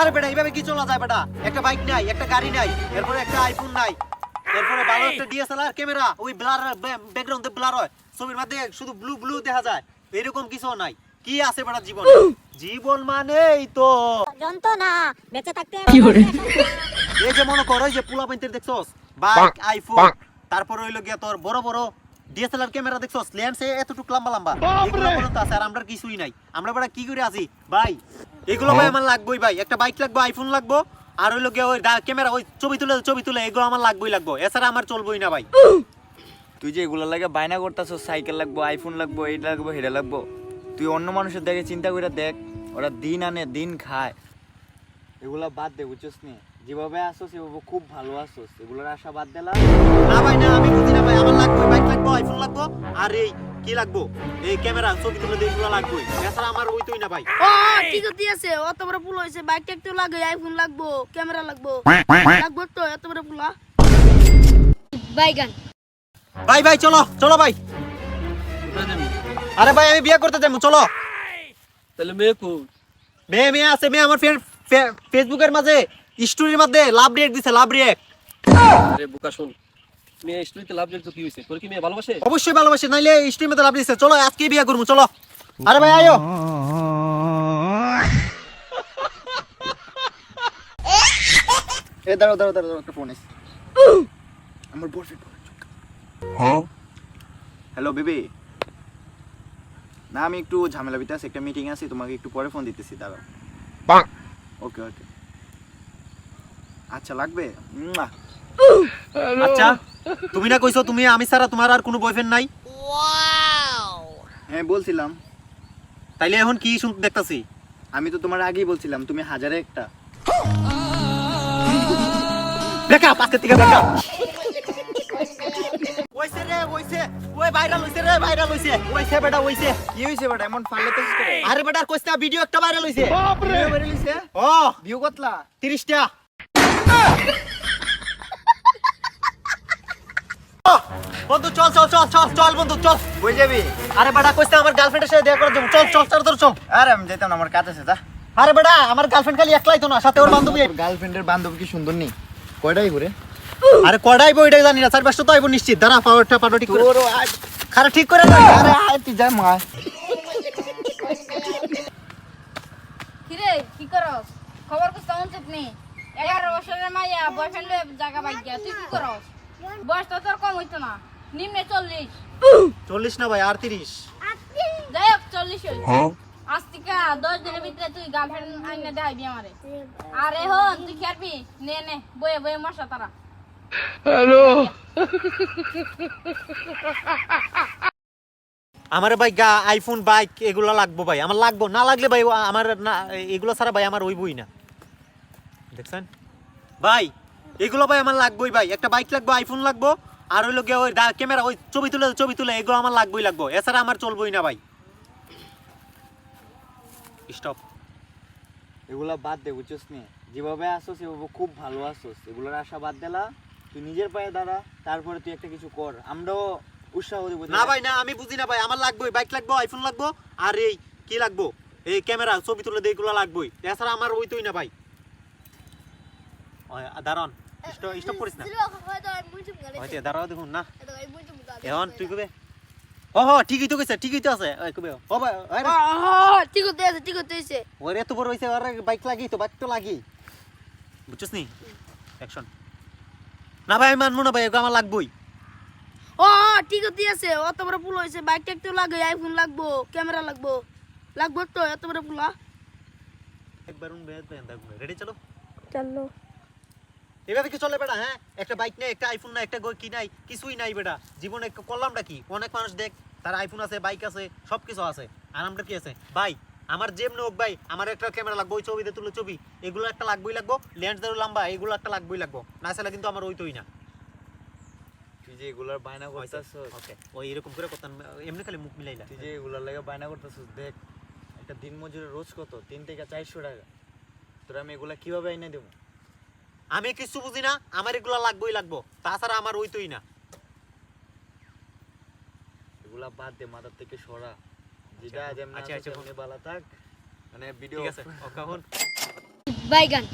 আরে বেটা এইভাবে কি চলা যায় বেটা? একটা বাইক নাই, একটা গাড়ি নাই, এরপরে একটা আইফোন নাই, এরপরে ভালো একটা ডিএসএলআর ক্যামেরা, ওই ব্লার ব্যাকগ্রাউন্ডে ব্লার হয়, ছবির মধ্যে শুধু ব্লু ব্লু দেখা যায়, এরকম কিছু নাই। কি আছে বেটা জীবন? জীবন মানেই তো যন্ত্রণা বেঁচে থাকতে এই যে মনে করো, এই যে পোলা পাইতে দেখছস, বাইক, আইফোন, তারপরে হইলো গিয়া তোর বড় বড় ডিএসএলআর ক্যামেরা দেখছস, লেন্স এতটুকু লম্বা লম্বা, এগুলো পর্যন্ত আছে, আর আমরা কিছুই নাই। আমরা বেটা কি করে আছি ভাই? এগুলো ভাই আমার লাগবেই ভাই, একটা বাইক লাগবে, আইফোন লাগবে, আর হইলো গিয়া ওই ক্যামেরা, ওই ছবি তুলে এগুলো আমার লাগবেই লাগবে, এছাড়া আমার চলবেই না ভাই। তুই যে এগুলো লাগে বায়না করতেছ, সাইকেল লাগবো, আইফোন লাগবো, এইটা লাগবো, হেটা লাগবো, তুই অন্য মানুষের দেখে চিন্তা করে দেখ, ওরা দিন আনে দিন খায়। এগুলা বাদ দে, বুঝছস নি? যেভাবে আসো সেভাবে খুব ভালো আসো, এগুলোর আশা বাদ দিলা। না ভাই না, আমি বুঝি না ভাই, আমার লাগবে বাইক লাগবে, আইফোন লাগবে, আর এই কি লাগবে, এই ক্যামেরা, ছবি তুলে এগুলো লাগবে, এছাড়া আমার ওইতই না ভাই। ও ঠিক আছে, অত বড় পুল হইছে, বাইক ট্যাক্টর লাগে, আইফোন লাগবো, ক্যামেরা লাগবো, লাগবো তো এত বড় পুলা। বাইগান ভাই ভাই চলো চলো ভাই। আরে ভাই আমি বিয়ে করতে যাবো, চলো। তাহলে মেয়ে কো? মেয়ে আছে, মেয়ে আমার ফেসবুকের মাঝে স্টোরির মধ্যে লাভ রিয়েক্ট দিছে, লাভ রিয়েক্ট। আরে বোকা শোন, মেয়ে স্টোরিতে লাভ দেখছো কি হইছে? তোর কি মেয়ে ভালোবাসে? অবশ্যই ভালোবাসে, নাইলে স্টোরির মধ্যে লাভ দিছে। চলো আজকে বিয়ে করবো, চলো। আরে ভাই আয়ো। এ দাঁড়াও দাঁড়াও দাঁড়াও, একটা ফোন এসে আমার বয়ফ্রেন্ড। হ্যালো বেবি, না আমি একটু ঝামেলা ভিতরে আছি, একটা মিটিং আছে, তোমাকে একটু পরে ফোন দিতেছি, দাঁড়াও। ওকে ওকে, আচ্ছা লাগবে। আচ্ছা তুমি না কইছো তুমি আমি ছাড়া তোমার আর কোনো বয়ফ্রেন্ড নাই? হ্যাঁ বলছিলাম। তাইলে এখন কি শুনতে দেখতাছি? আমি তো তোমার আগেই বলছিলাম তুমি হাজারে একটা। ব্রেকআপ, আজকে থেকে ব্রেকআপ। ওইছে রে ওইছে, ওই ভাইরাল হইছে রে, ভাইরাল হইছে, ওইছে বেটা ওইছে। কি হইছে বেটা, এমন ফাললে তো করে? আরে বেটা কইছ না, ভিডিও একটা ভাইরাল হইছে। ভিডিও বের হইছে? ও ভিউ কতলা? 30 টা। বন্ধু চল চল চল চল চল বন্ধু চল। কই যাবি? আরে বেটা কইছ না আমার গার্লফ্রেন্ডের সাথে দেখা করার জন্য, চল চল চল চল। আরে আমি যাইতাম না, আমার কাজ আছে, যা। আরে বেটা আমার গার্লফ্রেন্ড খালি একলাই তো না, সাথে ওর বান্ধবী। গার্লফ্রেন্ডের বান্ধবী কি সুন্দর নেই? কয়টাই ঘুরে? আরে কড়াই বইটা জানি না, 4-5টা তো আইবো নিশ্চিত। দাঁড়া পাওয়ারটা পাটো ঠিক করে। তোরও আয়। খারা ঠিক করে না। আরে আয় তুই যা মা। কিরে কি করস? খবর কো সাউন্ড চুপনি। 11 বছরের মাইয়া বয়ফ্রেন্ড লয়ে জায়গা বাইগা, তুই কি করস? বয়স তো তোর কম হইতো না, নিম্নে 40। 40 না ভাই, আর 30। যাই হোক 40 হই। আস্তিকা 10 দিনের ভিতরে তুই গার্লফ্রেন্ড আইনা দেখাইবি আমারে। আরে হন তুই খেরবি, নে নে বয়ে বয়ে মশা তারা। আমার ভাই আইফোন, বাইক এগুলো লাগবো ভাই, আমার লাগবো, না লাগলে ভাই আমার না, এগুলো ছাড়া ভাই আমার হইবই না। দেখছেন ভাই, এগুলো ভাই আমার লাগবেই ভাই, একটা বাইক লাগবো, আইফোন লাগবো, আর হইলো গিয়ে ওই ক্যামেরা, ওই ছবি তুলে এগুলো আমার লাগবেই লাগবো, এছাড়া আমার চলবেই না ভাই। স্টপ। এগুলা বাদ দে, বুঝছস নি? যেভাবে আসো সেভাবে খুব ভালো আসোস, এগুলোর আশা বাদ দিলা, তুই নিজের পায়ে দাঁড়া, তারপরে তুই একটা কিছু কর, আমরাও উৎসাহ দেবো। না ভাই না, আমি বুঝি না ভাই, আমার লাগবেই, বাইক লাগবো, আইফোন লাগবো, আর এই কি লাগবো, এই ক্যামেরা, ছবি তুলে দিয়ে এগুলো লাগবেই, এছাড়া আমার ওইতই না ভাই। দাঁড়ান, স্টপ করিস না, হয়তো দাঁড়াও দেখুন না, এখন তুই কবে? ও হ ঠিকই তো কইছে, ঠিকই তো আছে, ওই কবে ও ভাই, আরে ঠিক হতে আছে, ঠিক হতে আছে। ওরে এত বড় হইছে, ওরে বাইক লাগি তো, বাইক তো লাগি, বুঝছস নি? অ্যাকশন। না ভাই আমি মানবো না ভাই, এগুলো আমার লাগবেই। ও ঠিক হতে আছে, অত বড় পুল হইছে, বাইক ট্যাক্টর লাগে, আইফোন লাগবো, ক্যামেরা লাগবো, লাগবো তো এত বড় পুলা। একবার উন বেদ বেন দেখো, রেডি চলো। চলো এভাবে কি চলে বেটা? হ্যাঁ, একটা বাইক নাই, একটা আইফোন নাই, একটা কি নাই, কিছুই নাই বেটা জীবনে, করলামটা কি? অনেক মানুষ দেখ তার আইফোন আছে, বাইক আছে, সবকিছু আছে, আর আমরা কি আছে ভাই? আমার যেমনি হোক ভাই, আমার একটা ক্যামেরা লাগবে, ওই ছবিতে তুলে ছবি, এগুলো একটা লাগবেই লাগবো, লেন্স ধরে লম্বা, এগুলো একটা লাগবেই লাগবো, না চাইলে কিন্তু আমার ওইতই না। তুই যে এগুলার বায়না করতেছস, ওকে ওই এরকম করে করতাম, এমনি খালি মুখ মিলাইলা। তুই যে এগুলার লাগে বায়না করতেছস, দেখ একটা দিন মজুরের রোজ কত, 3 থেকে 400 টাকা, তোর আমি এগুলা কিভাবে এনে দেবো? আমি কিছু বুঝি না, আমার এগুলো লাগবেই লাগবো, তাছাড়া আমার ওইতই না। এগুলা বাদ দে, মাথার থেকে সরা, যেটা যেমন আচ্ছা, আছে আচ্ছা, তেমনি বালা থাক, মানে ভিডিও। ঠিক আছে ওকে, এখন বাইগান